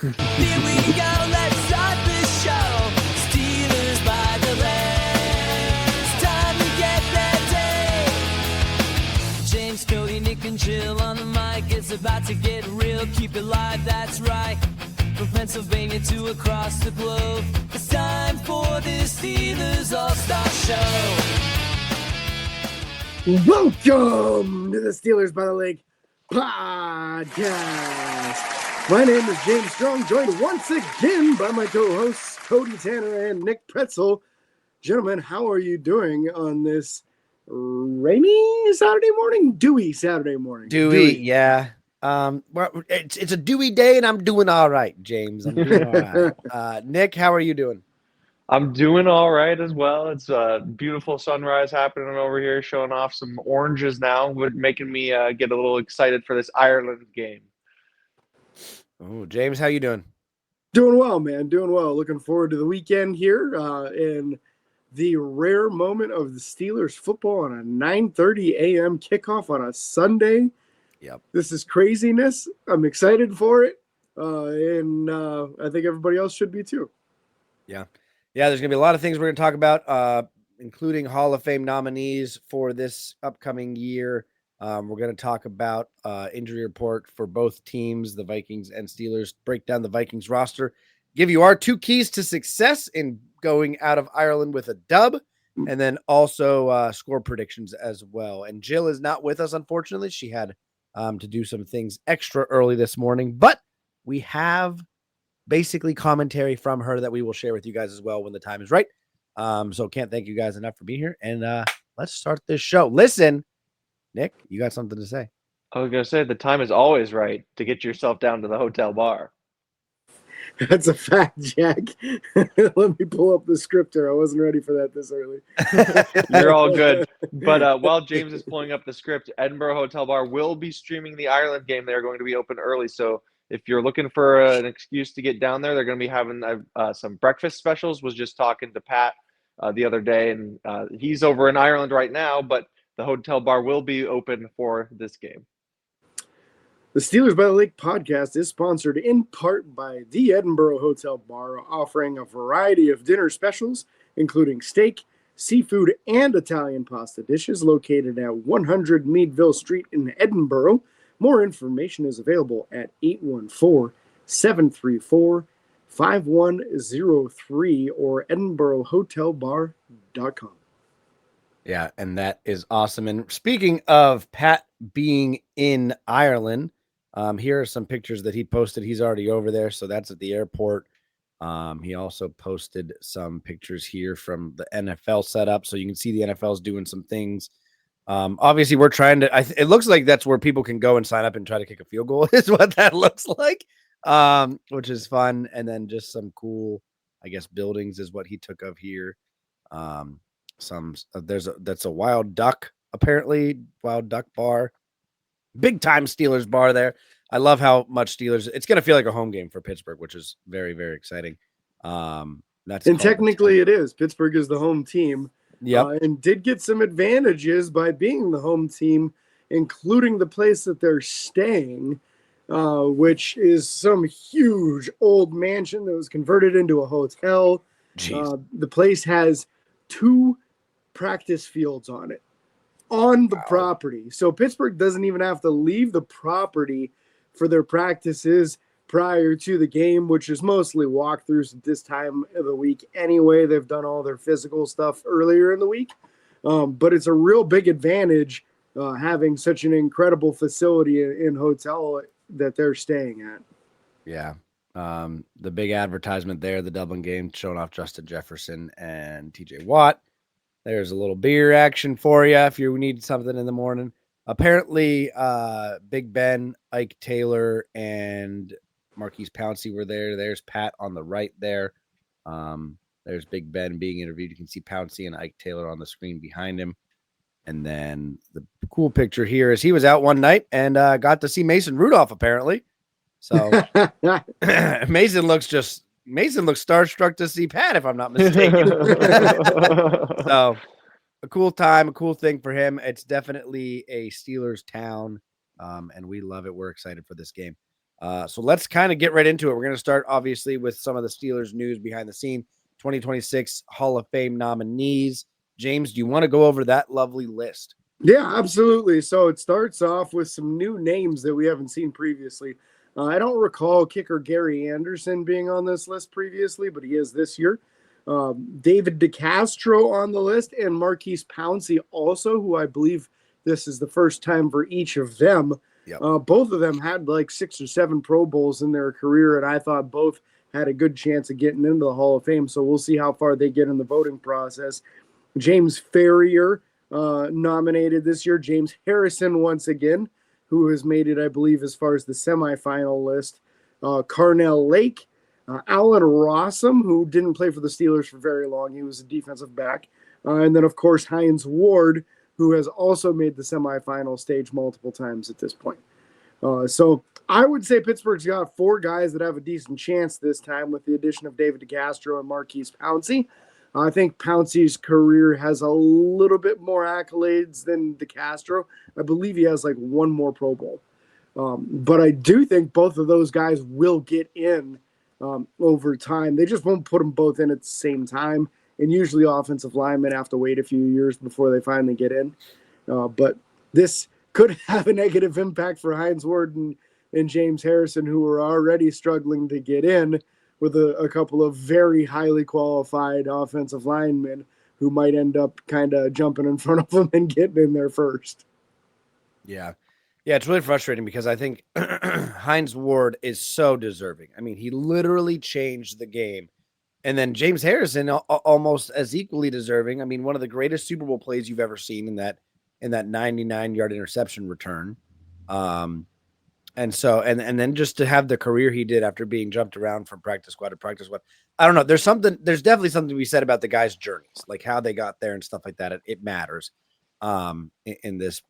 Here we go, let's start the show. Steelers by the leg. It's time to get that day. James, Cody, Nick, and Jill on the mic. It's about to get real. Keep it live, that's right. From Pennsylvania to across the globe. It's time for the Steelers All-Star Show. Welcome to the Steelers by the Lake podcast. My name is James Strong, joined once again by my co-hosts Cody Tanner and Nick Pretzel. Gentlemen, how are you doing on this rainy Saturday morning? Dewy Saturday morning. Dewy. Yeah. It's a dewy day, and I'm doing all right, James. I'm doing all right. Nick, how are you doing? I'm doing all right as well. It's a beautiful sunrise happening over here, showing off some oranges now, making me get a little excited for this Ireland game. Oh, James, how you doing? Doing well, man. Doing well. Looking forward to the weekend here and the rare moment of the Steelers football on a 9:30 a.m. kickoff on a Sunday. Yep. This is craziness. I'm excited for it, and I think everybody else should be too. Yeah. Yeah, there's going to be a lot of things we're going to talk about, including Hall of Fame nominees for this upcoming year. We're going to talk about injury report for both teams, the Vikings and Steelers, break down the Vikings roster, give you our 2 keys to success in going out of Ireland with a dub, and then also score predictions as well. And Jill is not with us, unfortunately. She had to do some things extra early this morning, but we have basically commentary from her that we will share with you guys as well when the time is right. So can't thank you guys enough for being here. And let's start this show. Listen, Nick, you got something to say? I was going to say the time is always right to get yourself down to the hotel bar. That's a fact, Jack. Let me pull up the script here. I wasn't ready for that this early. You're all good. But while James is pulling up the script, Edinburgh Hotel Bar will be streaming the Ireland game. They're going to be open early. So if you're looking for an excuse to get down there, they're going to be having some breakfast specials. Was just talking to Pat the other day, and he's over in Ireland right now, but the hotel bar will be open for this game. The Steelers by the Lake podcast is sponsored in part by the Edinburgh Hotel Bar, offering a variety of dinner specials, including steak, seafood, and Italian pasta dishes located at 100 Meadville Street in Edinburgh. More information is available at 814-734-5103 or edinburghhotelbar.com. Yeah, and that is awesome. And speaking of Pat being in Ireland, here are some pictures that he posted. He's already over there, so that's at the airport. He also posted some pictures here from the NFL setup, so you can see the NFL's doing some things. Obviously, we're trying to. It looks like that's where people can go and sign up and try to kick a field goal. Is what that looks like, which is fun. And then just some cool, I guess, buildings is what he took of here. That's a Wild Duck, apparently Wild Duck bar, big time Steelers bar there. I love how much Steelers. It's going to feel like a home game for Pittsburgh, which is very, very exciting. And technically it is. Pittsburgh is the home team. Yeah, and did get some advantages by being the home team, including the place that they're staying, which is some huge old mansion that was converted into a hotel. The place has 2 practice fields on it, on the property. So Pittsburgh doesn't even have to leave the property for their practices prior to the game, which is mostly walkthroughs at this time of the week anyway. They've done all their physical stuff earlier in the week. But it's a real big advantage having such an incredible facility in hotel that they're staying at. Yeah. The big advertisement there, the Dublin game, showing off Justin Jefferson and TJ Watt. There's a little beer action for you if you need something in the morning. Apparently, Big Ben, Ike Taylor, and Marquise Pouncey were there. There's Pat on the right there. There's Big Ben being interviewed. You can see Pouncey and Ike Taylor on the screen behind him. And then the cool picture here is he was out one night and got to see Mason Rudolph, apparently. So Mason looks starstruck to see Pat, if I'm not mistaken. So a cool time, a cool thing for him. It's definitely a Steelers town, and we love it. We're excited for this game. So let's kind of get right into it. We're going to start, obviously, with some of the Steelers news behind the scene. 2026 Hall of Fame nominees. James, do you want to go over that lovely list? Yeah, absolutely. So it starts off with some new names that we haven't seen previously. I don't recall kicker Gary Anderson being on this list previously, but he is this year. David DeCastro on the list, and Marquise Pouncey also, who I believe this is the first time for each of them. Yep. Both of them had like 6 or 7 Pro Bowls in their career, and I thought both had a good chance of getting into the Hall of Fame. So we'll see how far they get in the voting process. James Ferrier nominated this year. James Harrison once again, who has made it, I believe, as far as the semifinal list. Carnell Lake, Alan Rossum, who didn't play for the Steelers for very long. He was a defensive back. And then, of course, Hines Ward, who has also made the semifinal stage multiple times at this point. So I would say Pittsburgh's got 4 guys that have a decent chance this time with the addition of David DeCastro and Marquise Pouncey. I think Pouncey's career has a little bit more accolades than DeCastro. I believe he has like 1 more Pro Bowl. But I do think both of those guys will get in over time. They just won't put them both in at the same time. And usually offensive linemen have to wait a few years before they finally get in. But this could have a negative impact for Hines Ward and James Harrison, who are already struggling to get in with a couple of very highly qualified offensive linemen who might end up kind of jumping in front of them and getting in there first. Yeah. Yeah, it's really frustrating because I think Hines Ward is so deserving. I mean, he literally changed the game. And then James Harrison almost as equally deserving. I mean, one of the greatest Super Bowl plays you've ever seen in that 99-yard interception return. And so, and then just to have the career he did after being jumped around from practice squad to practice squad, I don't know. There's definitely something to be said about the guys' journeys, like how they got there and stuff like that. It matters in this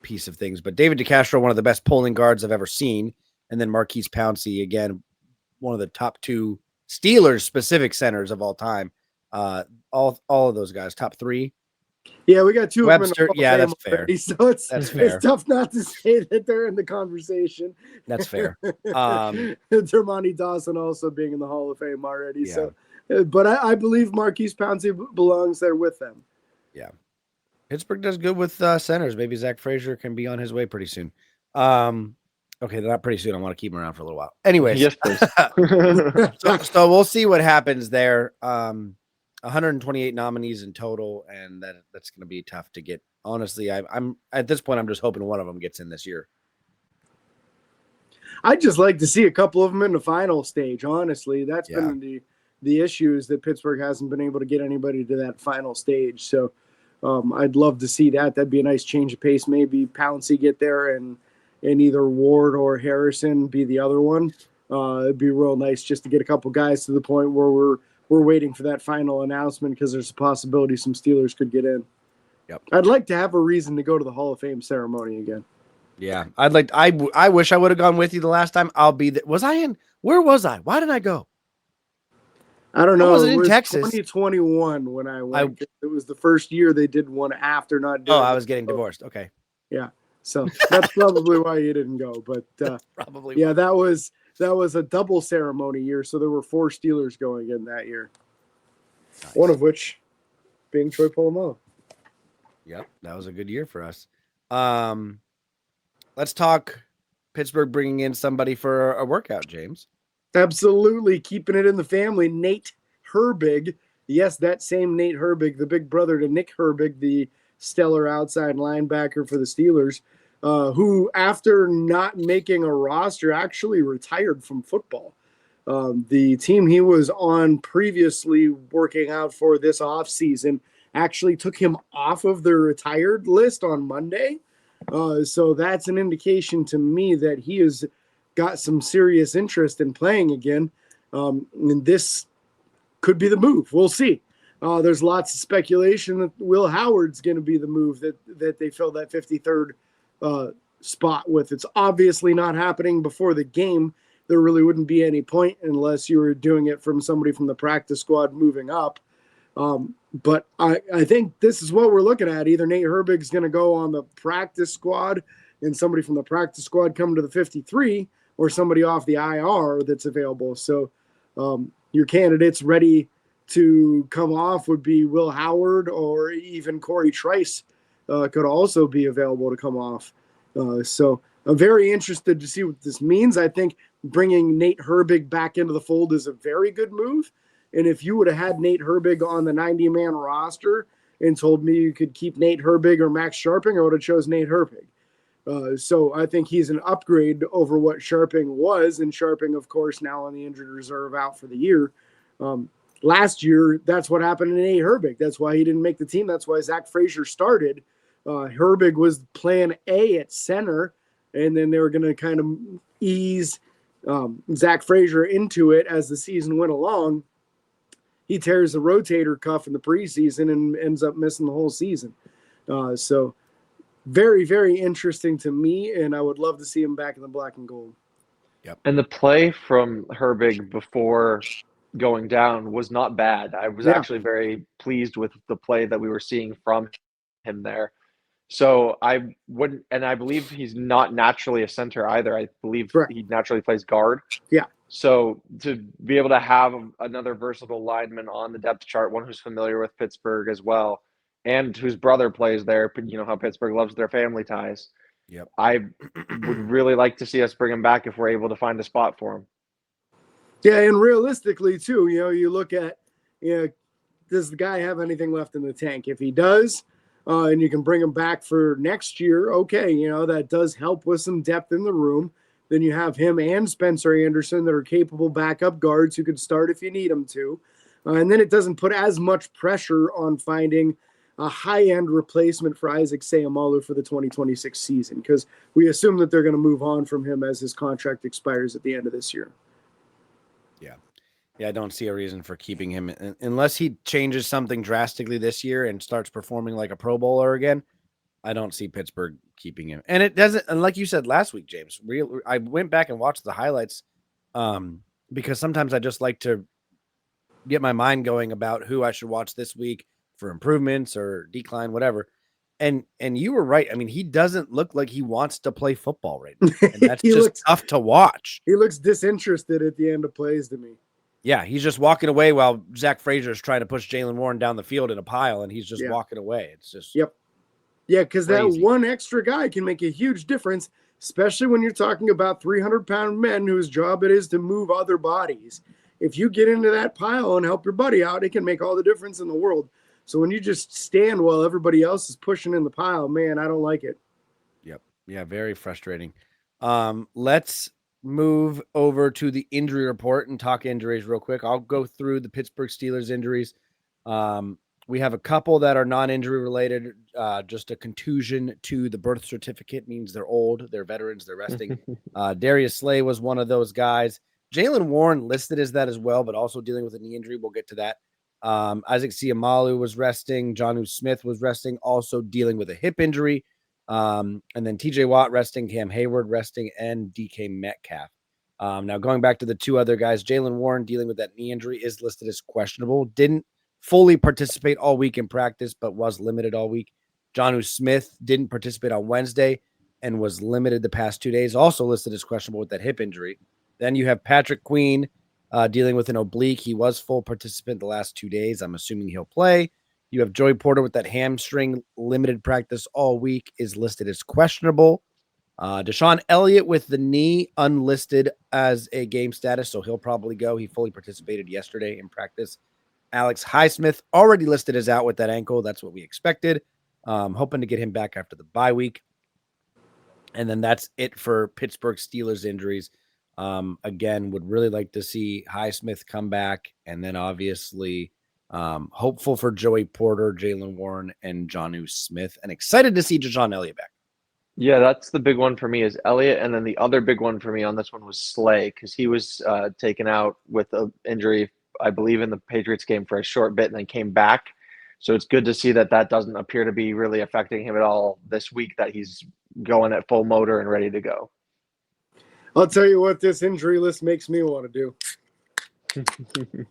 piece of things. But David DeCastro, one of the best pulling guards I've ever seen. And then Marquise Pouncey, again, one of the top 2 Steelers specific centers of all time. All of those guys, top 3. Yeah, we got 2 Webster, of them in the yeah, Hall of that's Fame fair. already, so That's fair. it's tough not to say that they're in the conversation. That's fair. Dermontti Dawson also being in the Hall of Fame already. Yeah. So, but I believe Marquise Pouncey belongs there with them. Yeah. Pittsburgh does good with centers. Maybe Zach Frazier can be on his way pretty soon. Okay, not pretty soon. I want to keep him around for a little while. Anyways, Yes, please. so we'll see what happens there. 128 nominees in total, and that's going to be tough to get. Honestly, I'm at this point, I'm just hoping one of them gets in this year. I'd just like to see a couple of them in the final stage. Honestly, that's been the issue is that Pittsburgh hasn't been able to get anybody to that final stage. So I'd love to see that. That'd be a nice change of pace. Maybe Pouncey get there and either Ward or Harrison be the other one. It'd be real nice just to get a couple guys to the point where we're waiting for that final announcement because there's a possibility some Steelers could get in. Yep. I'd like to have a reason to go to the Hall of Fame ceremony again. Yeah, I wish I would have gone with you the last time. Was I in? Where was I? Why didn't I go? I don't know. I wasn't it in was Texas. 2021 when I went. It was the first year they did one after not doing. Oh, I was getting divorced. Okay. Yeah. So that's probably why you didn't go. But probably. Yeah, that was a double ceremony year. So there were 4 Steelers going in that year. Nice. One of which being Troy Polamalu. Yep, that was a good year for us. Let's talk Pittsburgh bringing in somebody for a workout, James. Absolutely. Keeping it in the family. Nate Herbig. Yes, that same Nate Herbig, the big brother to Nick Herbig, the stellar outside linebacker for the Steelers, who, after not making a roster, actually retired from football. The team he was on previously working out for this offseason actually took him off of the retired list on Monday. So that's an indication to me that he has got some serious interest in playing again. And this could be the move. We'll see. There's lots of speculation that Will Howard's going to be the move that they fill that 53rd spot with. It's obviously not happening before the game. There really wouldn't be any point unless you were doing it from somebody from the practice squad moving up. But I think this is what we're looking at. Either Nate Herbig's going to go on the practice squad and somebody from the practice squad come to the 53, or somebody off the IR that's available. So your candidates ready to come off would be Will Howard, or even Corey Trice could also be available to come off. So I'm very interested to see what this means. I think bringing Nate Herbig back into the fold is a very good move. And if you would have had Nate Herbig on the 90-man roster and told me you could keep Nate Herbig or Max Sharping, I would have chose Nate Herbig. So I think he's an upgrade over what Sharping was. And Sharping, of course, now on the injured reserve, out for the year. Last year, that's what happened to Nate Herbig. That's why he didn't make the team. That's why Zach Frazier started. Herbig was plan A at center, and then they were going to kind of ease Zach Frazier into it as the season went along. He tears the rotator cuff in the preseason and ends up missing the whole season. So very, very interesting to me, and I would love to see him back in the black and gold. Yep. And the play from Herbig before going down was not bad. I was actually very pleased with the play that we were seeing from him there. So I wouldn't, and I believe he's not naturally a center either. I believe he naturally plays guard. Yeah. So to be able to have another versatile lineman on the depth chart, one who's familiar with Pittsburgh as well, and whose brother plays there, you know how Pittsburgh loves their family ties. Yep. I would really like to see us bring him back if we're able to find a spot for him. Yeah, and realistically, too, you look at, does the guy have anything left in the tank? If he does, and you can bring him back for next year, okay, that does help with some depth in the room. Then you have him and Spencer Anderson that are capable backup guards who could start if you need them to. And then it doesn't put as much pressure on finding a high-end replacement for Isaac Seumalo for the 2026 season, because we assume that they're going to move on from him as his contract expires at the end of this year. Yeah, I don't see a reason for keeping him unless he changes something drastically this year and starts performing like a Pro Bowler again. I don't see Pittsburgh keeping him. And it doesn't, and like you said last week, James, I went back and watched the highlights because sometimes I just like to get my mind going about who I should watch this week for improvements or decline, whatever. And you were right. I mean, he doesn't look like he wants to play football right now. And that's just tough to watch. He looks disinterested at the end of plays to me. Yeah, he's just walking away while Zach Frazier is trying to push Jalen Warren down the field in a pile, and he's just walking away. It's just Yeah, because that one extra guy can make a huge difference, especially when you're talking about 300-pound men whose job it is to move other bodies. If you get into that pile and help your buddy out, it can make all the difference in the world. So when you just stand while everybody else is pushing in the pile, man, I don't like it. Yep. Yeah, very frustrating. Let's move over to the injury report and talk injuries real quick. I'll go through the Pittsburgh Steelers injuries. We have a couple that are non-injury related. Just a contusion to the birth certificate means they're old, they're veterans, they're resting. Darius Slay was one of those guys. Jalen Warren listed as that as well, but also dealing with a knee injury. We'll get to that. Isaac Seumalo was resting. Jonnu Smith was resting, also dealing with a hip injury. And then TJ Watt resting, Cam Hayward resting, and DK Metcalf. Now going back to the two other guys, Jalen Warren dealing with that knee injury is listed as questionable. Didn't fully participate all week in practice, but was limited all week. Jonnu Smith didn't participate on Wednesday and was limited the past 2 days, also listed as questionable with that hip injury. Then you have Patrick Queen dealing with an oblique. He was full participant the last 2 days. I'm assuming he'll play. You have Joey Porter with that hamstring, limited practice all week, is listed as questionable. Deshaun Elliott with the knee, unlisted as a game status, so he'll probably go. He fully participated yesterday in practice. Alex Highsmith already listed as out with that ankle. That's what we expected. Hoping to get him back after the bye week. And then that's it for Pittsburgh Steelers injuries. Again, would really like to see Highsmith come back, and then obviously hopeful for Joey Porter, Jalen Warren, and Jonnu Smith, and excited to see Deshaun Elliott back. Yeah, that's the big one for me is Elliott, and then the other big one for me on this one was Slay, because he was taken out with an injury, I believe, in the Patriots game for a short bit and then came back. So it's good to see that doesn't appear to be really affecting him at all this week, that he's going at full motor and ready to go. I'll tell you what this injury list makes me want to do.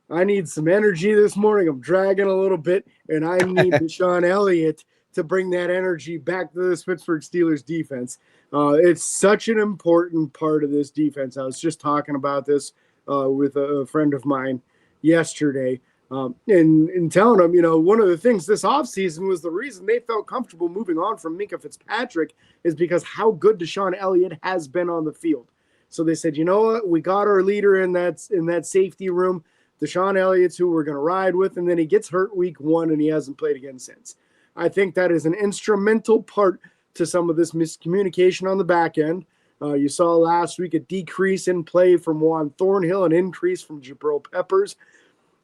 I need some energy this morning. I'm dragging a little bit, and I need Deshaun Elliott to bring that energy back to this Pittsburgh Steelers defense. It's such an important part of this defense. I was just talking about this with a friend of mine yesterday, and telling them, one of the things this offseason was the reason they felt comfortable moving on from Minkah Fitzpatrick is because how good Deshaun Elliott has been on the field. So they said, you know what, we got our leader in that safety room. Deshaun Elliott's who we're going to ride with, and then he gets hurt week 1, and he hasn't played again since. I think that is an instrumental part to some of this miscommunication on the back end. You saw last week a decrease in play from Juan Thornhill, an increase from Jabril Peppers.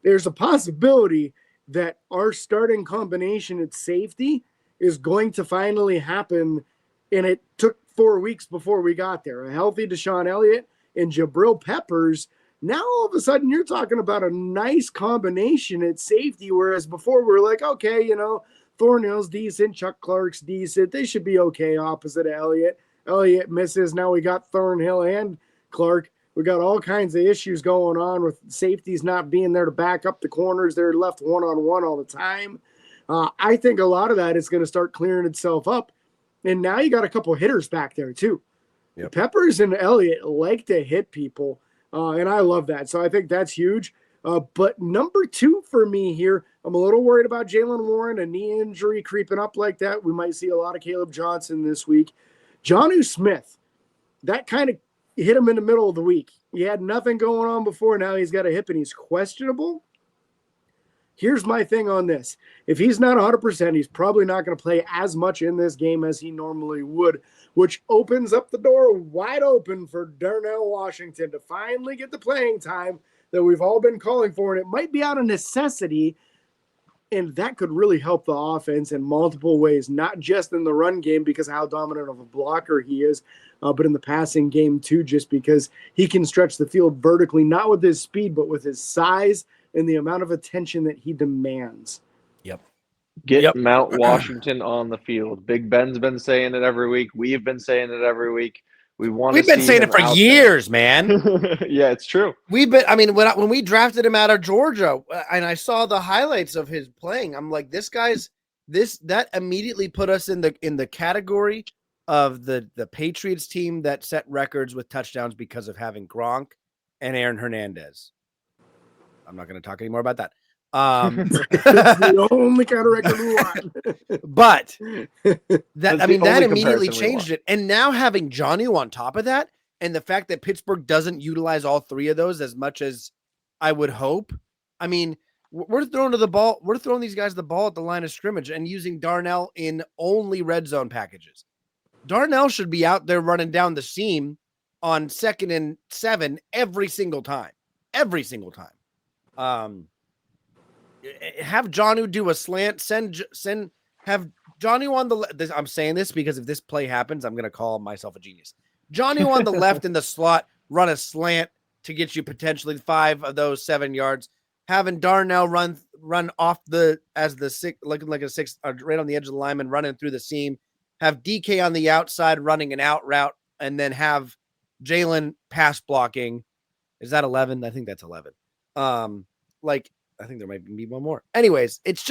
There's a possibility that our starting combination at safety is going to finally happen, and it took 4 weeks before we got there. A healthy Deshaun Elliott and Jabril Peppers. Now all of a sudden you're talking about a nice combination at safety, whereas before we're like, okay, Thornhill's decent, Chuck Clark's decent. They should be okay opposite of Elliott. Elliott misses. Now we got Thornhill and Clark. We got all kinds of issues going on with safeties not being there to back up the corners. They're left one-on-one all the time. I think a lot of that is going to start clearing itself up. And now you got a couple hitters back there too. Yep. Peppers and Elliott like to hit people. And I love that. So I think that's huge. But number 2 for me here, I'm a little worried about Jaylen Warren, a knee injury creeping up like that. We might see a lot of Caleb Johnson this week. Jonnu Smith, that kind of hit him in the middle of the week. He had nothing going on before. Now he's got a hip and he's questionable. Here's my thing on this. If he's not 100%, he's probably not going to play as much in this game as he normally would, which opens up the door wide open for Darnell Washington to finally get the playing time that we've all been calling for. And it might be out of necessity, and that could really help the offense in multiple ways, not just in the run game because of how dominant of a blocker he is, but in the passing game too, just because he can stretch the field vertically, not with his speed, but with his size and the amount of attention that he demands. Get Mount Washington on the field. Big Ben's been saying it every week. We've been saying it every week. We've been saying it for years, man. Yeah, it's true. When we drafted him out of Georgia and I saw the highlights of his playing, I'm like, that immediately put us in the category of the Patriots team that set records with touchdowns because of having Gronk and Aaron Hernandez. I'm not going to talk anymore about that. That's the only kind of record we want. But that immediately changed it. And now having Jonnu on top of that, and the fact that Pittsburgh doesn't utilize all 3 of those as much as I would hope. I mean, we're throwing these guys the ball at the line of scrimmage and using Darnell in only red zone packages. Darnell should be out there running down the seam on 2nd and 7 every single time. Every single time. Have Jonnu do a slant, have Jonnu on the I'm saying this because if this play happens, I'm going to call myself a genius. Jonnu on the left in the slot, run a slant to get you potentially 5 of those 7 yards. Having Darnell run off as the 6, looking like a 6, right on the edge of the lineman, running through the seam. Have DK on the outside running an out route, and then have Jalen pass blocking. Is that 11? I think that's 11. I think there might be one more. Anyways, it's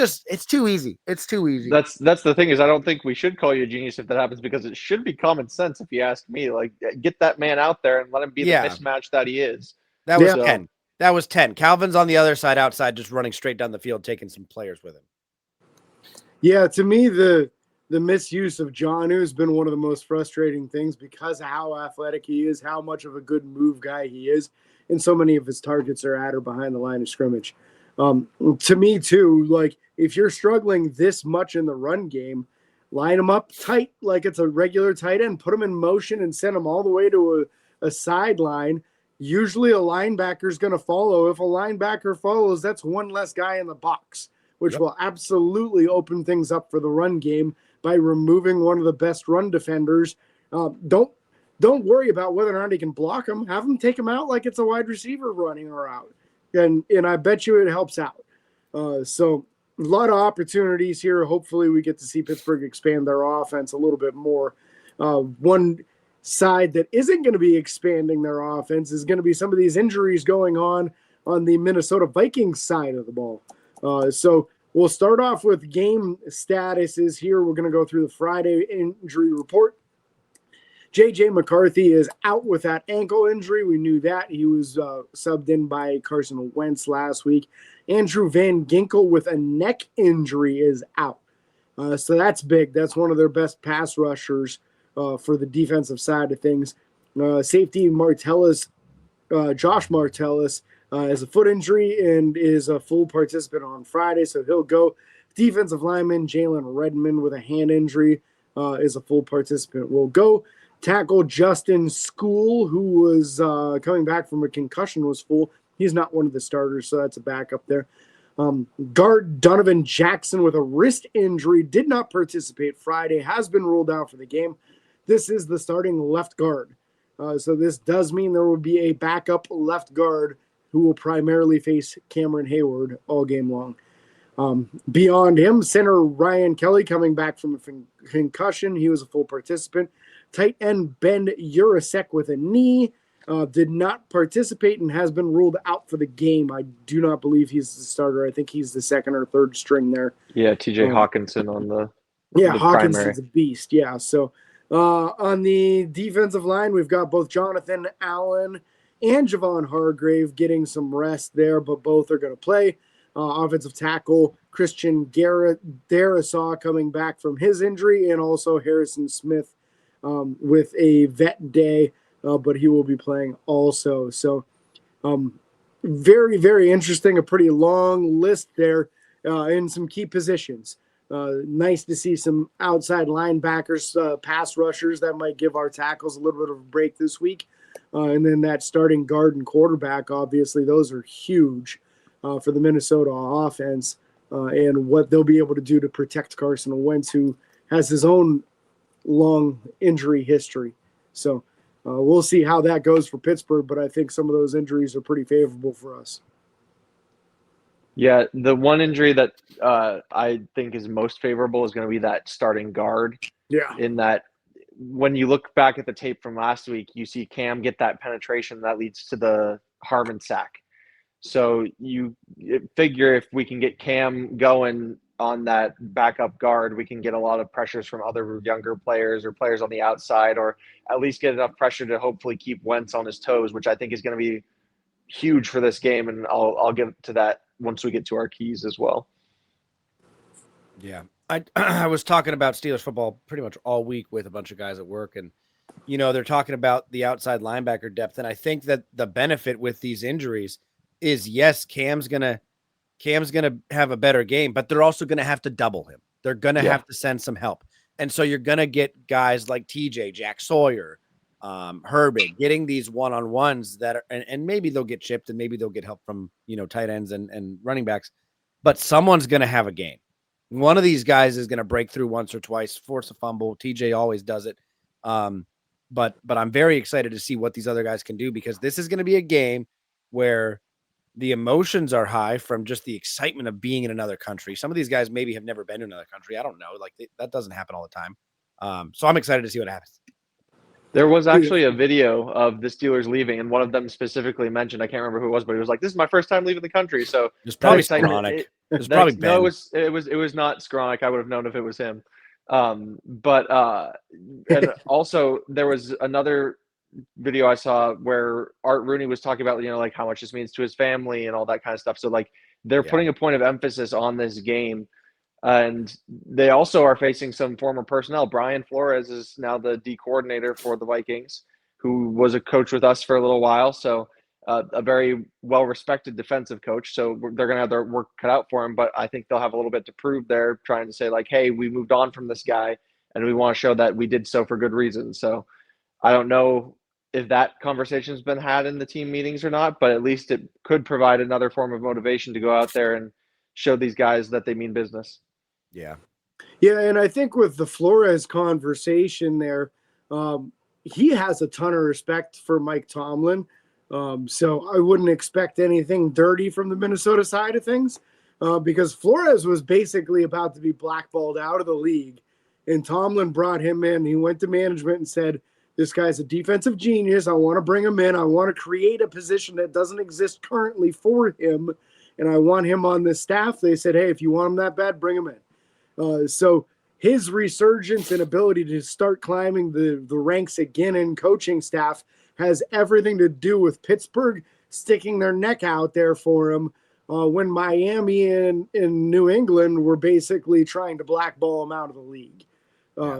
too easy. It's too easy. That's the thing is I don't think we should call you a genius if that happens because it should be common sense if you ask me. Like, get that man out there and let him be the mismatch that he is. That was 10. That was 10. Calvin's on the other side outside, just running straight down the field, taking some players with him. Yeah, to me, the misuse of Jonnu has been one of the most frustrating things because of how athletic he is, how much of a good move guy he is, and so many of his targets are at or behind the line of scrimmage. To me too, like if you're struggling this much in the run game, line them up tight like it's a regular tight end, put them in motion and send them all the way to a sideline. Usually a linebacker is going to follow. If a linebacker follows, that's one less guy in the box, which will absolutely open things up for the run game by removing one of the best run defenders. Don't worry about whether or not he can block him. Have him take him out like it's a wide receiver running or out. And I bet you it helps out. So a lot of opportunities here. Hopefully we get to see Pittsburgh expand their offense a little bit more. One side that isn't going to be expanding their offense is going to be some of these injuries going on the Minnesota Vikings side of the ball. So We'll start off with game statuses here. We're going to go through the Friday injury report. J.J. McCarthy is out with that ankle injury. We knew that. He was subbed in by Carson Wentz last week. Andrew Van Ginkel with a neck injury is out. So that's big. That's one of their best pass rushers for the defensive side of things. Safety Martellus, Josh Martellus, has a foot injury and is a full participant on Friday, so he'll go. Defensive lineman Jalen Redmond with a hand injury is a full participant. Will go. Tackle Justin School, who was coming back from a concussion, was full. He's not one of the starters, so that's a backup there. Guard Donovan Jackson with a wrist injury did not participate Friday, has been ruled out for the game. This is the starting left guard. So this does mean there will be a backup left guard who will primarily face Cameron Hayward all game long. Beyond him, center Ryan Kelly coming back from a concussion. He was a full participant. Tight end Ben Urasek with a knee did not participate and has been ruled out for the game. I do not believe he's the starter. I think he's the second or third string there. Yeah, TJ Hawkinson on the Hawkinson's primary. a beast. Yeah, so on the defensive line, we've got both Jonathan Allen and Javon Hargrave getting some rest there, but both are going to play. Offensive tackle Christian Darrisaw coming back from his injury, and also Harrison Smith with a vet day, but he will be playing also. So very, very interesting. A pretty long list there in some key positions. Nice to see some outside linebackers, pass rushers that might give our tackles a little bit of a break this week. And then that starting guard and quarterback, obviously, those are huge for the Minnesota offense and what they'll be able to do to protect Carson Wentz, who has his own long injury history. So we'll see how that goes for Pittsburgh, but I think some of those injuries are pretty favorable for us. Yeah, the one injury that I think is most favorable is going to be that starting guard. Yeah. In that, when you look back at the tape from last week, you see Cam get that penetration that leads to the Harmon sack. So you figure if we can get Cam going on that backup guard, we can get a lot of pressures from other younger players or players on the outside, or at least get enough pressure to hopefully keep Wentz on his toes, which I think is going to be huge for this game. And I'll get to that once we get to our keys as well. Yeah. I was talking about Steelers football pretty much all week with a bunch of guys at work, and they're talking about the outside linebacker depth. And I think that the benefit with these injuries is, yes, Cam's gonna have a better game, but they're also gonna have to double him. They're gonna have to send some help, and so you're gonna get guys like TJ, Jack Sawyer, Herbig getting these one-on-ones that are, and maybe they'll get chipped, and maybe they'll get help from tight ends and running backs, but someone's gonna have a game. One of these guys is gonna break through once or twice, force a fumble. TJ always does it, but I'm very excited to see what these other guys can do, because this is gonna be a game where the emotions are high from just the excitement of being in another country. Some of these guys maybe have never been to another country. I don't know. That doesn't happen all the time. So I'm excited to see what happens. There was actually a video of the Steelers leaving, and one of them specifically mentioned, I can't remember who it was, but he was like, "This is my first time leaving the country." So it's probably Skronik. It was probably Ben. No, it was not Skronik. I would have known if it was him. But and also there was another video I saw where Art Rooney was talking about, like how much this means to his family and all that kind of stuff. So like they're putting a point of emphasis on this game, and they also are facing some former personnel. Brian Flores is now the D coordinator for the Vikings, who was a coach with us for a little while. So a very well-respected defensive coach. So they're going to have their work cut out for him, but I think they'll have a little bit to prove there, trying to say like, hey, we moved on from this guy and we want to show that we did so for good reasons. So I don't know if that conversation's been had in the team meetings or not, but at least it could provide another form of motivation to go out there and show these guys that they mean business. Yeah. Yeah, and I think with the Flores conversation there, he has a ton of respect for Mike Tomlin. So I wouldn't expect anything dirty from the Minnesota side of things, because Flores was basically about to be blackballed out of the league, and Tomlin brought him in. He went to management and said, this guy's a defensive genius. I want to bring him in. I want to create a position that doesn't exist currently for him. and I want him on the staff. They said, hey, if you want him that bad, bring him in. So his resurgence and ability to start climbing the ranks again in coaching staff has everything to do with Pittsburgh sticking their neck out there for him when Miami and New England were basically trying to blackball him out of the league.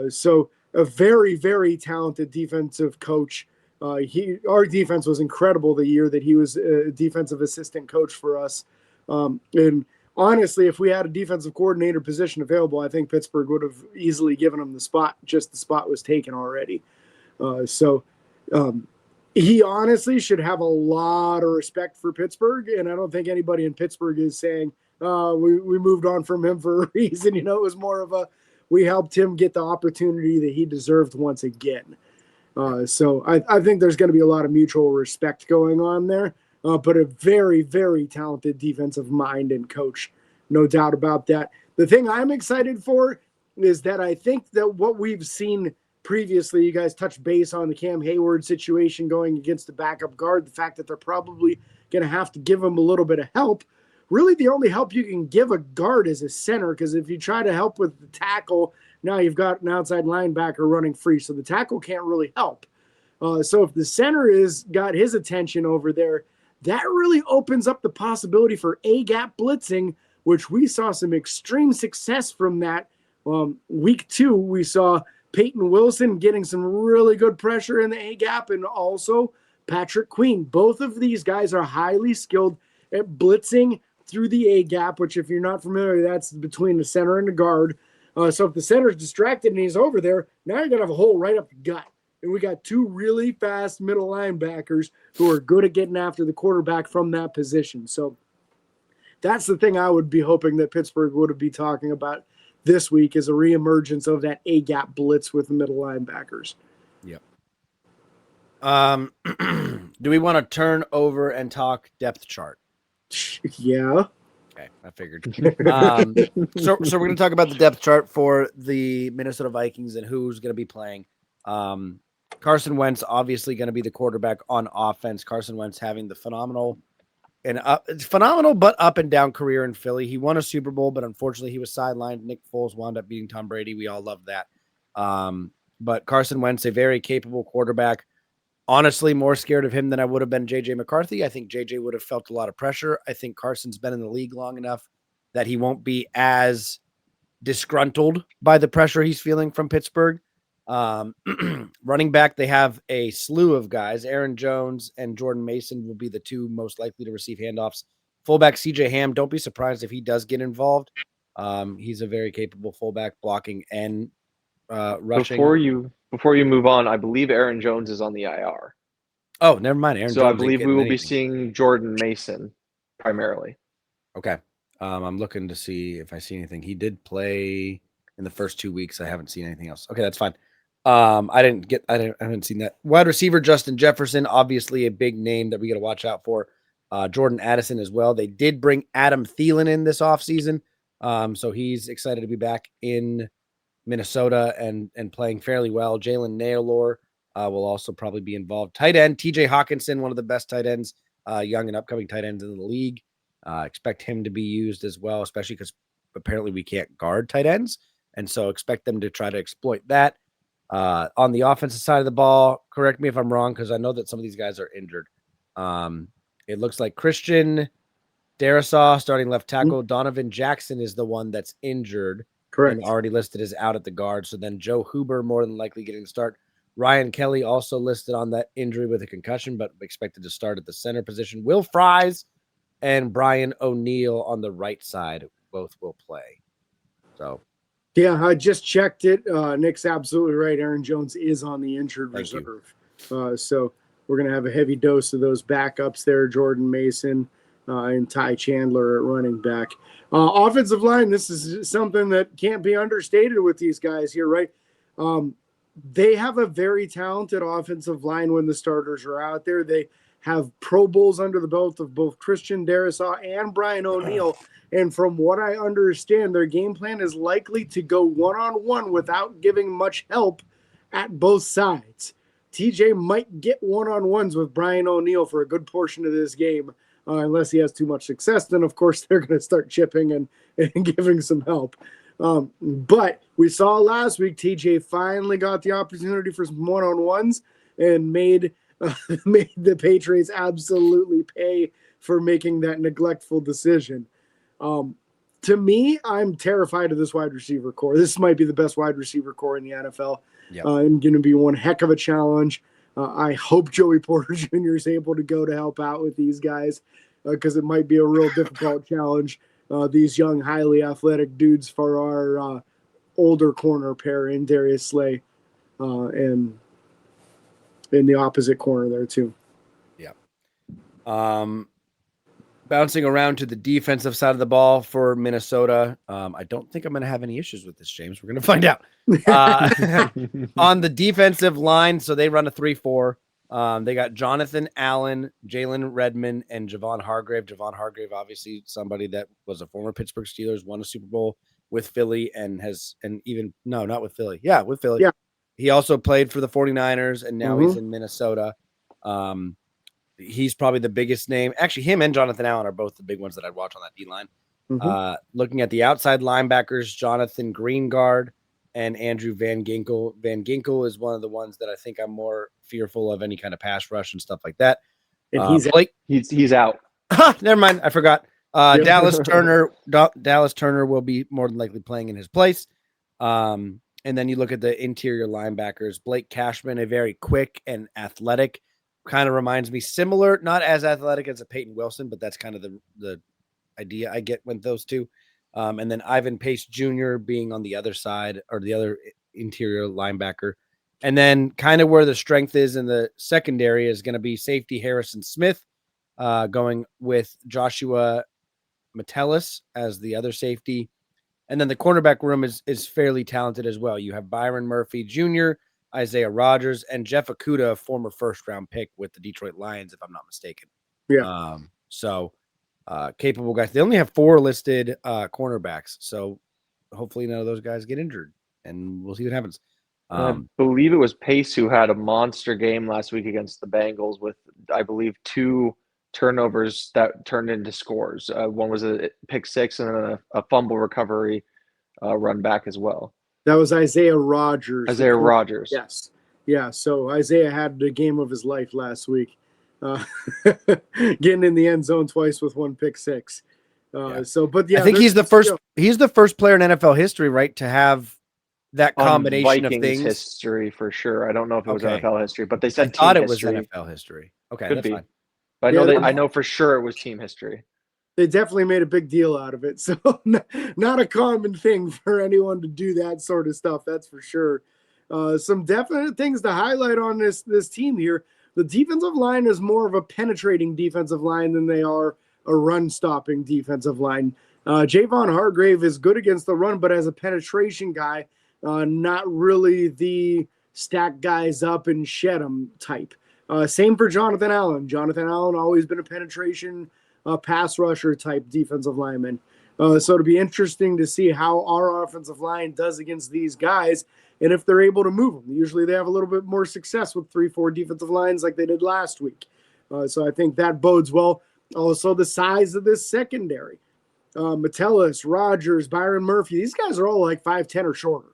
So a very, very talented defensive coach. Our defense was incredible the year that he was a defensive assistant coach for us. And honestly, if we had a defensive coordinator position available, I think Pittsburgh would have easily given him the spot. Just the spot was taken already. He honestly should have a lot of respect for Pittsburgh, and I don't think anybody in Pittsburgh is saying we moved on from him for a reason. It was more of a we helped him get the opportunity that he deserved once again. So I think there's going to be a lot of mutual respect going on there, but a very, very talented defensive mind and coach, no doubt about that. The thing I'm excited for is that I think that what we've seen previously, you guys touched base on the Cam Hayward situation going against the backup guard, the fact that they're probably going to have to give him a little bit of help. Really, the only help you can give a guard is a center, because if you try to help with the tackle, now you've got an outside linebacker running free, so the tackle can't really help. So if the center is got his attention over there, that really opens up the possibility for A-gap blitzing, which we saw some extreme success from that. Week 2, we saw Peyton Wilson getting some really good pressure in the A-gap, and also Patrick Queen. Both of these guys are highly skilled at blitzing through the A-gap, which if you're not familiar, that's between the center and the guard. So if the center is distracted and he's over there, now you're going to have a hole right up the gut. And we got 2 really fast middle linebackers who are good at getting after the quarterback from that position. So that's the thing I would be hoping that Pittsburgh would be talking about this week, is a reemergence of that A-gap blitz with the middle linebackers. Yep. Do we want to turn over and talk depth chart? Yeah. Okay, I figured. So we're going to talk about the depth chart for the Minnesota Vikings and who's going to be playing. Carson Wentz obviously going to be the quarterback on offense. Carson Wentz having the phenomenal but up and down career in Philly. He won a Super Bowl, but unfortunately he was sidelined. Nick Foles wound up beating Tom Brady. We all love that. But Carson Wentz, a very capable quarterback. Honestly, more scared of him than I would have been JJ McCarthy. I think JJ would have felt a lot of pressure. I think Carson's been in the league long enough that he won't be as disgruntled by the pressure he's feeling from Pittsburgh. Running back, they have a slew of guys. Aaron Jones and Jordan Mason will be the 2 most likely to receive handoffs. Fullback CJ Ham, don't be surprised if he does get involved. He's a very capable fullback, blocking and rushing. Before you move on, I believe Aaron Jones is on the IR. Oh, never mind. Aaron so Jones I believe we will be seeing Jordan Mason primarily. Okay. I'm looking to see if I see anything. He did play in the first 2 weeks. I haven't seen anything else. Okay, that's fine. I haven't seen that. Wide receiver Justin Jefferson, obviously a big name that we got to watch out for. Jordan Addison as well. They did bring Adam Thielen in this offseason. So he's excited to be back in Minnesota and playing fairly well. Jalen Nailor will also probably be involved. Tight end TJ Hawkinson, one of the best tight ends, young and upcoming tight ends in the league. Expect him to be used as well, especially because apparently we can't guard tight ends. And so expect them to try to exploit that. On the offensive side of the ball, correct me if I'm wrong, because I know that some of these guys are injured. It looks like Christian Darrisaw, starting left tackle. Donovan Jackson is the one that's injured. Correct. And already listed as out at the guard. So then Joe Huber more than likely getting the start. Ryan Kelly also listed on that injury with a concussion, but expected to start at the center position. Will Fries and Brian O'Neill on the right side both will play. So yeah, I just checked it. Nick's absolutely right. Aaron Jones is on the injured reserve. So we're going to have a heavy dose of those backups there. Jordan Mason and Ty Chandler at running back. Offensive line, this is something that can't be understated with these guys here, right? They have a very talented offensive line when the starters are out there. They have Pro Bowls under the belt of both Christian Darrisaw and Brian O'Neill. And from what I understand, their game plan is likely to go one-on-one without giving much help at both sides. TJ might get one-on-ones with Brian O'Neill for a good portion of this game, unless he has too much success. Then, of course, they're going to start chipping and giving some help. But we saw last week TJ finally got the opportunity for some one-on-ones and made the Patriots absolutely pay for making that neglectful decision. To me, I'm terrified of this wide receiver core. This might be the best wide receiver core in the NFL. Yep. And going to be one heck of a challenge. I hope Joey Porter Jr. is able to go to help out with these guys because it might be a real difficult challenge. These young, highly athletic dudes for our older corner pair in Darius Slay and in the opposite corner there too. Yeah. Bouncing around to the defensive side of the ball for Minnesota. I don't think I'm going to have any issues with this, James. We're going to find out. On the defensive line, so they run a 3-4. They got Jonathan Allen, Jalen Redmond, and Javon Hargrave. Javon Hargrave, obviously somebody that was a former Pittsburgh Steelers, won a Super Bowl with Philly not with Philly. Yeah, with Philly. Yeah. He also played for the 49ers, and now he's in Minnesota. He's probably the biggest name. Actually, him and Jonathan Allen are both the big ones that I'd watch on that D-line. Looking at the outside linebackers, Jonathan Greengard and Andrew Van Ginkel. Van Ginkel is one of the ones that I think I'm more fearful of any kind of pass rush and stuff like that. And he's out. Never mind. I forgot. Dallas Turner will be more than likely playing in his place. And then you look at the interior linebackers, Blake Cashman, a very quick and athletic, kind of reminds me similar, not as athletic as a Peyton Wilson, but that's kind of the idea I get with those two. And then Ivan Pace Jr. being on the other side or the other interior linebacker. And then kind of where the strength is in the secondary is going to be safety Harrison Smith, going with Joshua Metellus as the other safety. And then the cornerback room is fairly talented as well. You have Byron Murphy Jr., Isaiah Rodgers, and Jeff Okudah, a former first-round pick with the Detroit Lions, if I'm not mistaken. Yeah. Capable guys. They only have 4 listed cornerbacks, so hopefully none of those guys get injured, and we'll see what happens. I believe it was Pace who had a monster game last week against the Bengals with, I believe, 2 turnovers that turned into scores. One was a pick 6 and then a fumble recovery run back as well. That was Isaiah Rodgers. Yes. Yeah. So Isaiah had the game of his life last week, getting in the end zone twice with 1 pick 6. I think he's the first. He's the first player in NFL history, right, to have that combination Vikings of things. History for sure. I don't know if it was NFL history, but they said I thought it history. was NFL history. Okay, could that's be. fine. But I know for sure it was team history. They definitely made a big deal out of it. So not a common thing for anyone to do that sort of stuff. That's for sure. Some definite things to highlight on this team here. The defensive line is more of a penetrating defensive line than they are a run-stopping defensive line. Javon Hargrave is good against the run, but as a penetration guy, not really the stack guys up and shed them type. Same for Jonathan Allen. Jonathan Allen always been a penetration pass rusher type defensive lineman. So it'll be interesting to see how our offensive line does against these guys and if they're able to move them. Usually they have a little bit more success with 3-4 defensive lines like they did last week. So I think that bodes well. Also, the size of this secondary. Metellus, Rodgers, Byron Murphy, these guys are all like 5'10" or shorter.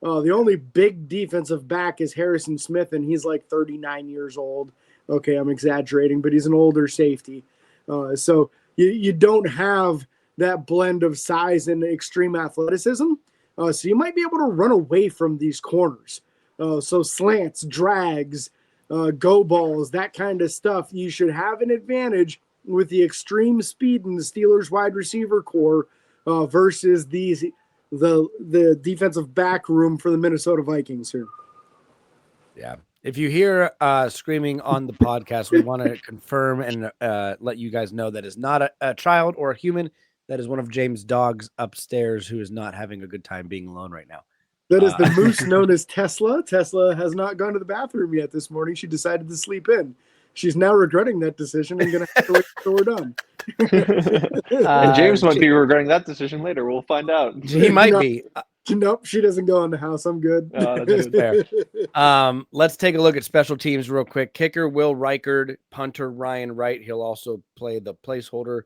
The only big defensive back is Harrison Smith, and he's like 39 years old. Okay, I'm exaggerating, but he's an older safety. So you don't have that blend of size and extreme athleticism. So you might be able to run away from these corners. So slants, drags, go balls, that kind of stuff. You should have an advantage with the extreme speed in the Steelers wide receiver core versus the defensive back room for the Minnesota Vikings here. Yeah. If you hear screaming on the podcast, we want to confirm and let you guys know that is not a child or a human. That is one of James' dogs upstairs who is not having a good time being alone right now. That is the moose known as Tesla. Tesla has not gone to the bathroom yet this morning. She decided to sleep in. She's now regretting that decision and going to have to wait until we're done. And James might be regretting that decision later. We'll find out. He might be. Nope, she doesn't go in the house. I'm good. That's fair. Let's take a look at special teams real quick. Kicker Will Reichard, punter Ryan Wright. He'll also play the placeholder.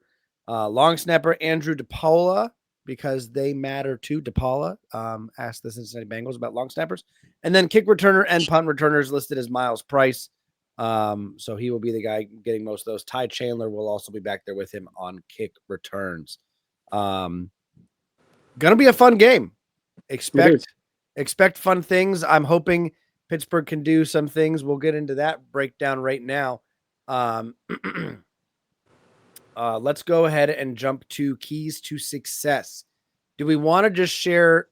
Long snapper Andrew DePaula, because they matter too. DePaula asked the Cincinnati Bengals about long snappers. And then kick returner and punt returners listed as Miles Price. So he will be the guy getting most of those. Ty Chandler will also be back there with him on kick returns. Gonna be a fun game. Expect fun things. I'm hoping Pittsburgh can do some things. We'll get into that breakdown right now. Let's go ahead and jump to keys to success. Do we want to just share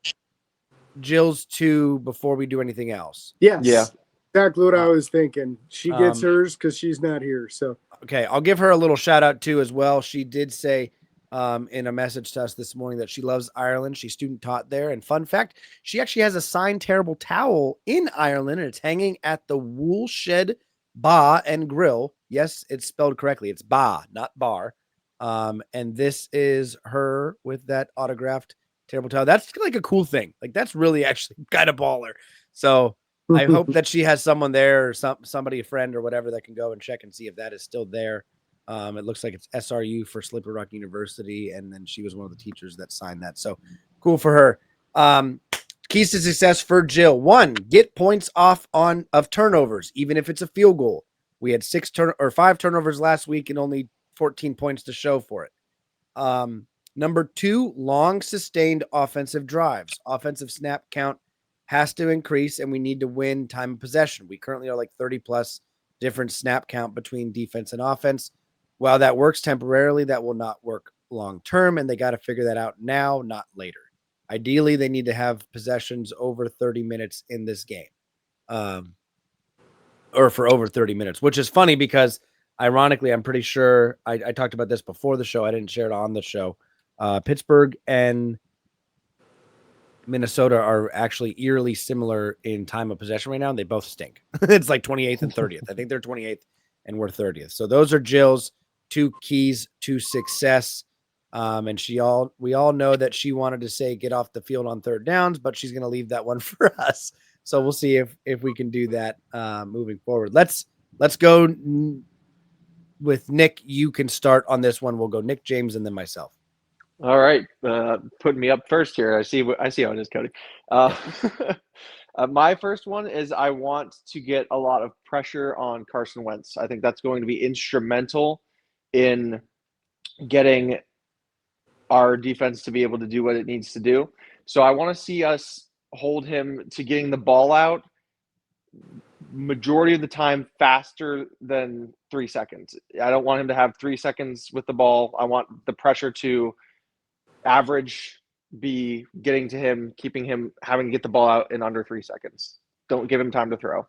Jill's 2 before we do anything else? Yes. Yeah. Exactly what I was thinking. She gets hers because she's not here. So okay, I'll give her a little shout out too as well. She did say in a message to us this morning that she loves Ireland. She's student taught there. And fun fact, she actually has a signed terrible towel in Ireland, and it's hanging at the Woolshed Bar and Grill. Yes, it's spelled correctly. It's bar, not bar. And this is her with that autographed terrible towel. That's like a cool thing. Like that's really actually kind of baller. So I hope that she has someone there or somebody, a friend or whatever, that can go and check and see if that is still there. It looks like it's SRU for Slippery Rock University, and then she was one of the teachers that signed that. So cool for her. Keys to success for Jill: 1, get points off of turnovers, even if it's a field goal. We had 5 turnovers last week and only 14 points to show for it. Number 2, long sustained offensive drives. Offensive snap count has to increase, and we need to win time of possession. We currently are like 30 plus different snap count between defense and offense. While that works temporarily, that will not work long term, and they got to figure that out now, not later. Ideally, they need to have possessions over 30 minutes in this game, or for over 30 minutes, which is funny because, ironically, I'm pretty sure I talked about this before the show. I didn't share it on the show. Pittsburgh and Minnesota are actually eerily similar in time of possession right now, and they both stink. It's like 28th and 30th. I think they're 28th and we're 30th. So those are Jill's 2 keys to success. And we all know that she wanted to say get off the field on third downs, but she's going to leave that one for us. So we'll see if we can do that moving forward. Let's go with Nick. You can start on this one. We'll go Nick, James, and then myself. All right, putting me up first here. I see how it is, Cody. My first one is I want to get a lot of pressure on Carson Wentz. I think that's going to be instrumental in getting our defense to be able to do what it needs to do. So I want to see us hold him to getting the ball out majority of the time faster than 3 seconds. I don't want him to have 3 seconds with the ball. I want the pressure to average be getting to him, keeping him having to get the ball out in under 3 seconds. Don't give him time to throw.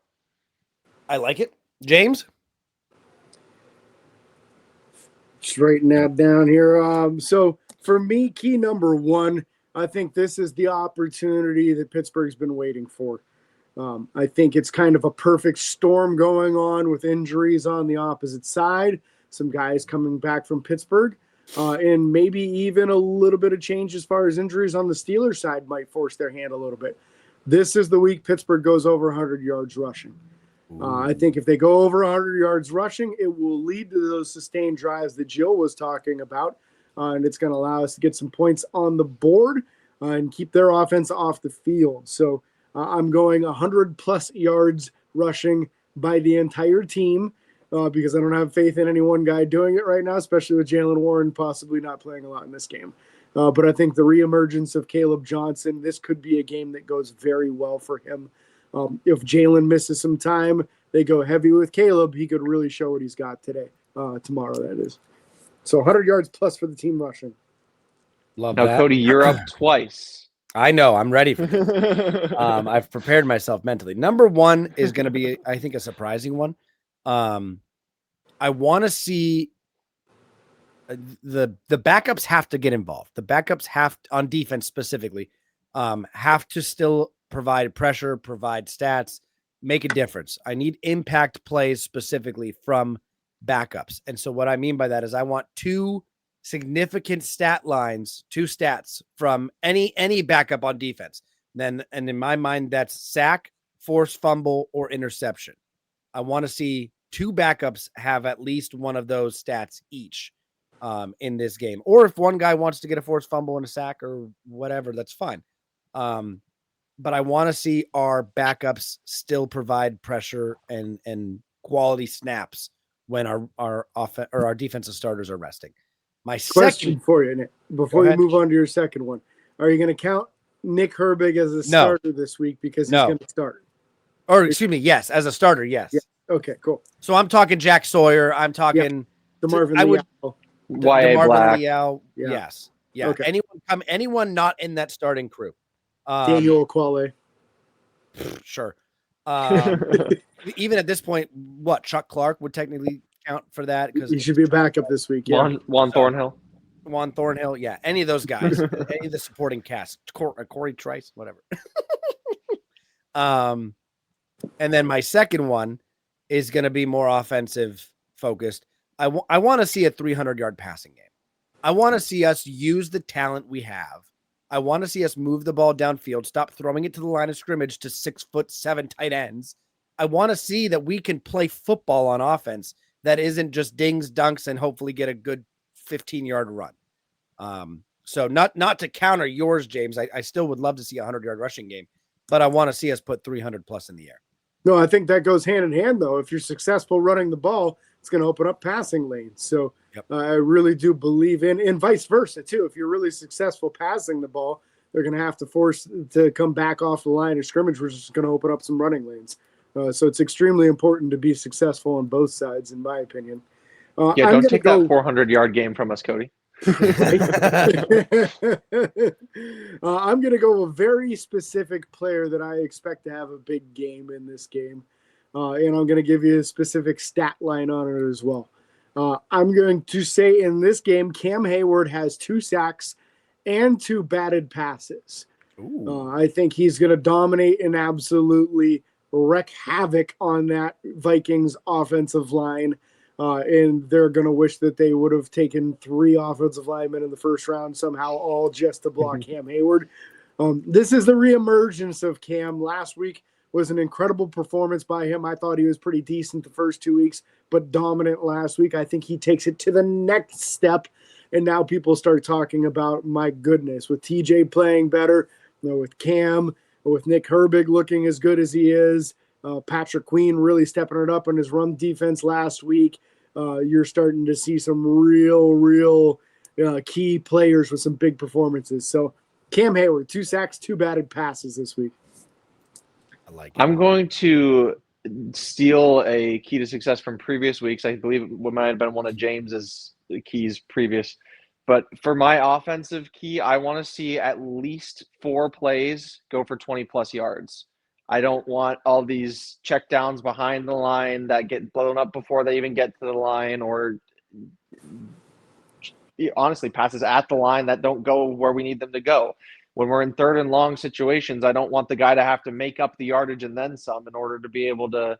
I like it. James? Just writing that down here. So for me, key number 1, I think this is the opportunity that Pittsburgh's been waiting for. I think it's kind of a perfect storm going on with injuries on the opposite side. Some guys coming back from Pittsburgh. And maybe even a little bit of change as far as injuries on the Steelers side might force their hand a little bit. This is the week Pittsburgh goes over 100 yards rushing. I think if they go over 100 yards rushing, it will lead to those sustained drives that Jill was talking about, and it's going to allow us to get some points on the board and keep their offense off the field. So I'm going 100-plus yards rushing by the entire team. Because I don't have faith in any one guy doing it right now, especially with Jalen Warren possibly not playing a lot in this game. But I think the reemergence of Caleb Johnson, this could be a game that goes very well for him. If Jalen misses some time, they go heavy with Caleb. He could really show what he's got tomorrow, that is. So 100 yards plus for the team rushing. Love now, that. Cody, you're up twice. I know. I'm ready for this. I've prepared myself mentally. Number 1 is going to be, I think, a surprising one. I want to see the backups have to get involved. The backups on defense specifically, have to still provide pressure, provide stats, make a difference. I need impact plays specifically from backups. And so what I mean by that is I want 2 significant stat lines, 2 stats from any backup on defense, then, and in my mind, that's sack, forced fumble, or interception. I want to see 2 backups have at least one of those stats each in this game. Or if one guy wants to get a forced fumble and a sack or whatever, that's fine. But I want to see our backups still provide pressure and quality snaps when our defensive starters are resting. My Question second for you, Nick, before you move on to your second one. Are you going to count Nick Herbig as a starter this week because he's going to start? Or excuse me, yes, as a starter, yes. Yeah. Okay, cool. So I'm talking Jack Sawyer. I'm talking DeMarvin Leal. Y.A. Black. Leal, yes. Yeah. Okay. Anyone not in that starting crew. Daniel Quale. Sure. Even at this point, what Chuck Clark would technically count for that because he should be a backup this week. Yeah. Juan Thornhill. Juan Thornhill, yeah, any of those guys, any of the supporting cast, Corey Trice, whatever. And then my second one is going to be more offensive focused. I want to see a 300-yard passing game. I want to see us use the talent we have. I want to see us move the ball downfield, stop throwing it to the line of scrimmage to 6'7" tight ends. I want to see that we can play football on offense that isn't just dings, dunks, and hopefully get a good 15-yard run. So not to counter yours, James. I still would love to see a 100-yard rushing game, but I want to see us put 300 plus in the air. No, I think that goes hand in hand, though. If you're successful running the ball, it's going to open up passing lanes. So I really do believe in, and vice versa, too. If you're really successful passing the ball, they're going to have to force to come back off the line of scrimmage, which is going to open up some running lanes. So it's extremely important to be successful on both sides, in my opinion. Don't take that 400-yard game from us, Cody. I'm going to go with a very specific player that I expect to have a big game in this game. And I'm going to give you a specific stat line on it as well. I'm going to say in this game, Cam Hayward has 2 sacks and 2 batted passes. I think he's going to dominate and absolutely wreak havoc on that Vikings offensive line. And they're going to wish that they would have taken 3 offensive linemen in the first round somehow, all just to block Cam Hayward. This is the reemergence of Cam. Last week was an incredible performance by him. I thought he was pretty decent the first 2 weeks, but dominant last week. I think he takes it to the next step. And now people start talking about, my goodness, with TJ playing better, with Cam, with Nick Herbig looking as good as he is, Patrick Queen really stepping it up in his run defense last week. You're starting to see some real key players with some big performances. So Cam Hayward, 2 sacks, 2 batted passes this week. I like it. I'm going to steal a key to success from previous weeks. I believe it might have been one of James's keys previous. But for my offensive key, I want to see at least 4 plays go for 20-plus yards. I don't want all these checkdowns behind the line that get blown up before they even get to the line, or honestly passes at the line that don't go where we need them to go. When we're in 3rd and long situations, I don't want the guy to have to make up the yardage and then some in order to be able to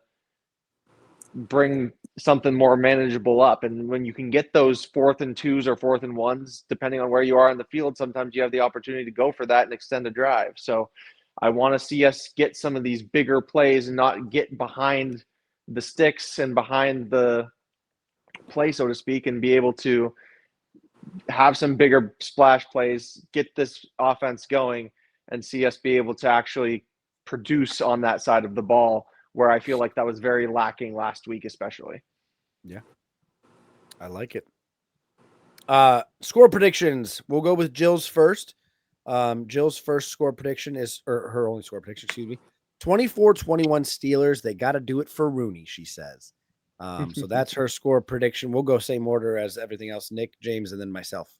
bring something more manageable up. And when you can get those 4th and 2s or 4th and 1s, depending on where you are in the field, sometimes you have the opportunity to go for that and extend a drive. So I want to see us get some of these bigger plays and not get behind the sticks and behind the play, so to speak, and be able to have some bigger splash plays, get this offense going, and see us be able to actually produce on that side of the ball, where I feel like that was very lacking last week, especially. Yeah, I like it. Score predictions. We'll go with Jill's first. Jill's first score prediction is, or her only score prediction, excuse me, 24-21 Steelers. They got to do it for Rooney, she says. So that's her score prediction. We'll go same order as everything else. Nick, James, and then myself.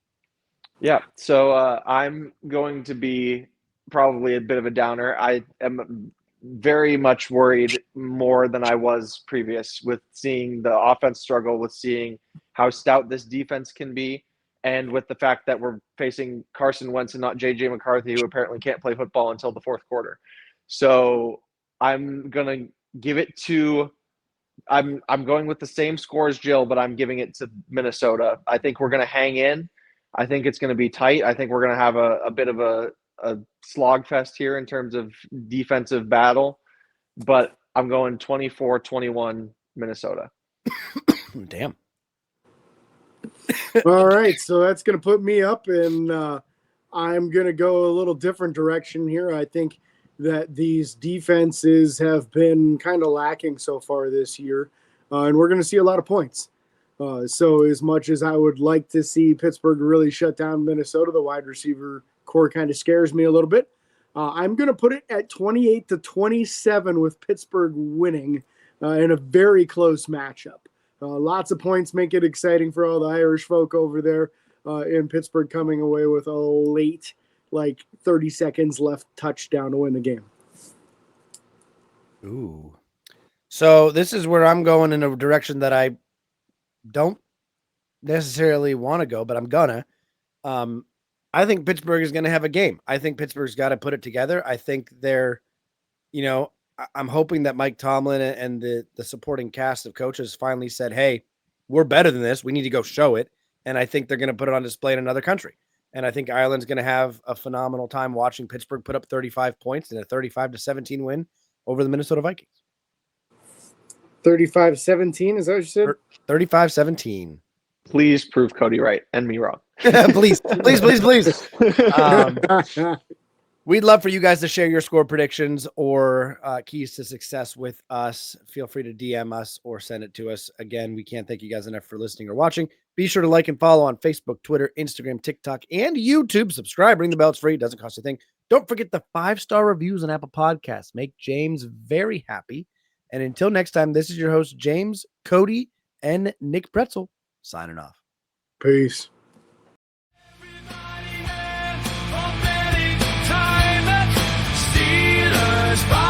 Yeah. So I'm going to be probably a bit of a downer. I am very much worried more than I was previous with seeing the offense struggle, with seeing how stout this defense can be, and with the fact that we're facing Carson Wentz and not J.J. McCarthy, who apparently can't play football until the 4th quarter. So I'm going to give it to I'm going with the same score as Jill, but I'm giving it to Minnesota. I think we're going to hang in. I think it's going to be tight. I think we're going to have a bit of a slog fest here in terms of defensive battle, but I'm going 24-21 Minnesota. Damn. All right, so that's going to put me up, and I'm going to go a little different direction here. I think that these defenses have been kind of lacking so far this year, and we're going to see a lot of points. So as much as I would like to see Pittsburgh really shut down Minnesota, the wide receiver core kind of scares me a little bit. I'm going to put it at 28-27 with Pittsburgh winning in a very close matchup. Lots of points make it exciting for all the Irish folk over there in Pittsburgh, coming away with a late, 30 seconds left touchdown to win the game. Ooh. So this is where I'm going in a direction that I don't necessarily want to go, but I'm gonna. I think Pittsburgh is going to have a game. I think Pittsburgh's got to put it together. I think they're, I'm hoping that Mike Tomlin and the supporting cast of coaches finally said, hey, we're better than this. We need to go show it. And I think they're going to put it on display in another country. And I think Ireland's going to have a phenomenal time watching Pittsburgh put up 35 points in a 35-17 win over the Minnesota Vikings. 35-17, is that what you said? 35-17. Please prove Cody right and me wrong. please. We'd love for you guys to share your score predictions or keys to success with us. Feel free to DM us or send it to us. Again, we can't thank you guys enough for listening or watching. Be sure to like and follow on Facebook, Twitter, Instagram, TikTok, and YouTube. Subscribe. Ring the bell. It's free. It doesn't cost a thing. Don't forget the 5-star reviews on Apple Podcasts. Make James very happy. And until next time, this is your host, James, Cody, and Nick Pretzel, signing off. Peace. Steelers.